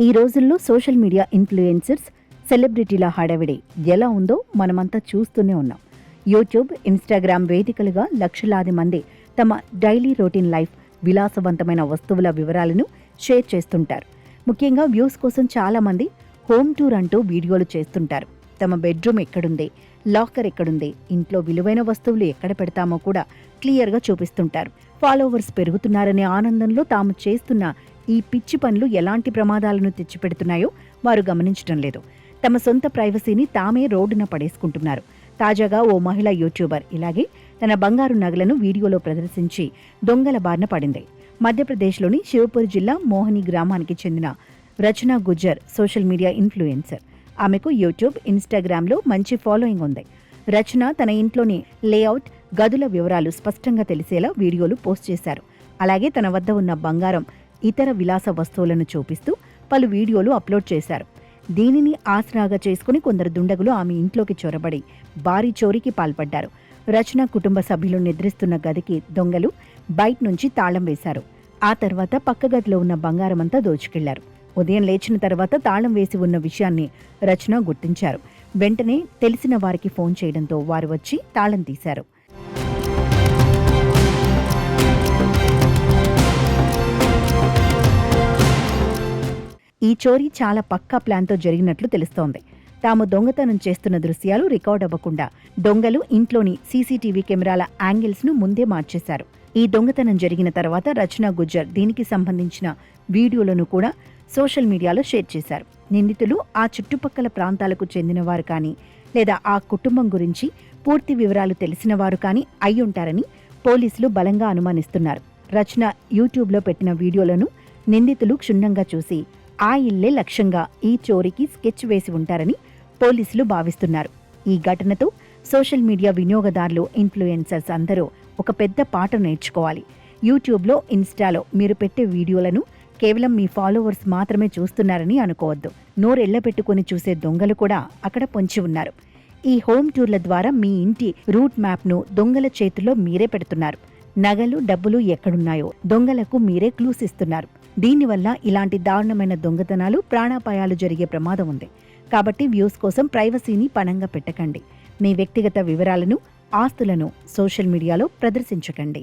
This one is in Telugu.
ఈ రోజుల్లో సోషల్ మీడియా ఇన్ఫ్లుయెన్సర్స్, సెలబ్రిటీల హడావిడి ఎలా ఉందో మనమంతా చూస్తూనే ఉన్నాం. యూట్యూబ్, ఇన్స్టాగ్రామ్ వేదికలుగా లక్షలాది మంది తమ డైలీ రొటీన్ లైఫ్, విలాసవంతమైన వస్తువుల వివరాలను షేర్ చేస్తుంటారు. ముఖ్యంగా వ్యూస్ కోసం చాలామంది హోమ్ టూర్ అంటూ వీడియోలు చేస్తుంటారు. తమ బెడ్రూమ్ ఎక్కడుంది, లాకర్ ఎక్కడుంది, ఇంట్లో విలువైన వస్తువులు ఎక్కడ పెడతామో కూడా క్లియర్గా చూపిస్తుంటారు. ఫాలోవర్స్ పెరుగుతున్నారనే ఆనందంలో తాము చేస్తున్న ఈ పిచ్చి పనులు ఎలాంటి ప్రమాదాలను తెచ్చిపెడుతున్నాయో వారు గమనించడం లేదు. తమ సొంత ప్రైవసీని తామే రోడ్డున పడేసుకుంటున్నారు. తాజాగా ఓ మహిళా యూట్యూబర్ ఇలాగే తన బంగారు నగలను వీడియోలో ప్రదర్శించి దొంగల బారిన పడింది. మధ్యప్రదేశ్లోని శివపూర్ జిల్లా మోహని గ్రామానికి చెందిన రచనా గుజ్జర్ సోషల్ మీడియా ఇన్ఫ్లుయెన్సర్. ఆమెకు యూట్యూబ్, ఇన్స్టాగ్రామ్లో మంచి ఫాలోయింగ్ ఉంది. రచన తన ఇంట్లోని లేఅవుట్, గదుల వివరాలు స్పష్టంగా తెలిసేలా వీడియోలు పోస్ట్ చేశారు. అలాగే తన వద్ద ఉన్న బంగారం, ఇతర విలాస వస్తువులను చూపిస్తూ పలు వీడియోలు అప్లోడ్ చేశారు. దీనిని ఆసరాగా చేసుకుని కొందరు దుండగులు ఆమె ఇంట్లోకి చొరబడి భారీ చోరీకి పాల్పడ్డారు. రచన కుటుంబ సభ్యులు నిద్రిస్తున్న గదికి దొంగలు బయట నుంచి తాళం వేశారు. ఆ తర్వాత పక్క గదిలో ఉన్న బంగారమంతా దోచుకెళ్లారు. ఉదయం లేచిన తర్వాత తాళం వేసి ఉన్న విషయాన్ని రచన గుర్తించారు. వెంటనే తెలిసిన వారికి ఫోన్ చేయడంతో వారు వచ్చి తాళం తీశారు. ఈ చోరీ చాలా పక్కా ప్లాన్తో జరిగినట్లు తెలుస్తోంది. తాము దొంగతనం చేస్తున్న దృశ్యాలు రికార్డ్ అవ్వకుండా దొంగలు ఇంట్లోని సీసీటీవీ కెమెరాల యాంగిల్స్ను ముందే మార్చేశారు. ఈ దొంగతనం జరిగిన తర్వాత రచనా గుజ్జర్ దీనికి సంబంధించిన వీడియోలను కూడా సోషల్ మీడియాలో షేర్ చేశారు. నిందితులు ఆ చుట్టుపక్కల ప్రాంతాలకు చెందినవారు కానీ లేదా ఆ కుటుంబం గురించి పూర్తి వివరాలు తెలిసిన వారు కానీ అయ్యుంటారని పోలీసులు బలంగా అనుమానిస్తున్నారు. రచన యూట్యూబ్లో పెట్టిన వీడియోలను నిందితులు క్షుణ్ణంగా చూసి ఆ ఇల్లే లక్ష్యంగా ఈ చోరీకి స్కెచ్ వేసి ఉంటారని పోలీసులు భావిస్తున్నారు. ఈ ఘటనతో సోషల్ మీడియా వినియోగదారులు, ఇన్ఫ్లుయెన్సర్స్ అందరూ ఒక పెద్ద పాఠం నేర్చుకోవాలి. యూట్యూబ్లో, ఇన్స్టాలో మీరు పెట్టే వీడియోలను కేవలం మీ ఫాలోవర్స్ మాత్రమే చూస్తున్నారని అనుకోవద్దు. నోరెళ్లపెట్టుకుని చూసే దొంగలు కూడా అక్కడ పొంచి ఉన్నారు. ఈ హోమ్ టూర్ల ద్వారా మీ ఇంటి రూట్ మ్యాప్ను దొంగల చేతిలో మీరే పెడుతున్నారు. నగలు, డబ్బులు ఎక్కడున్నాయో దొంగలకు మీరే క్లూస్ ఇస్తున్నారు. దీనివల్ల ఇలాంటి దారుణమైన దొంగతనాలు, ప్రాణాపాయాలు జరిగే ప్రమాదం ఉంది. కాబట్టి వ్యూస్ కోసం ప్రైవసీని పణంగా పెట్టకండి. మీ వ్యక్తిగత వివరాలను, ఆస్తులను సోషల్ మీడియాలో ప్రదర్శించకండి.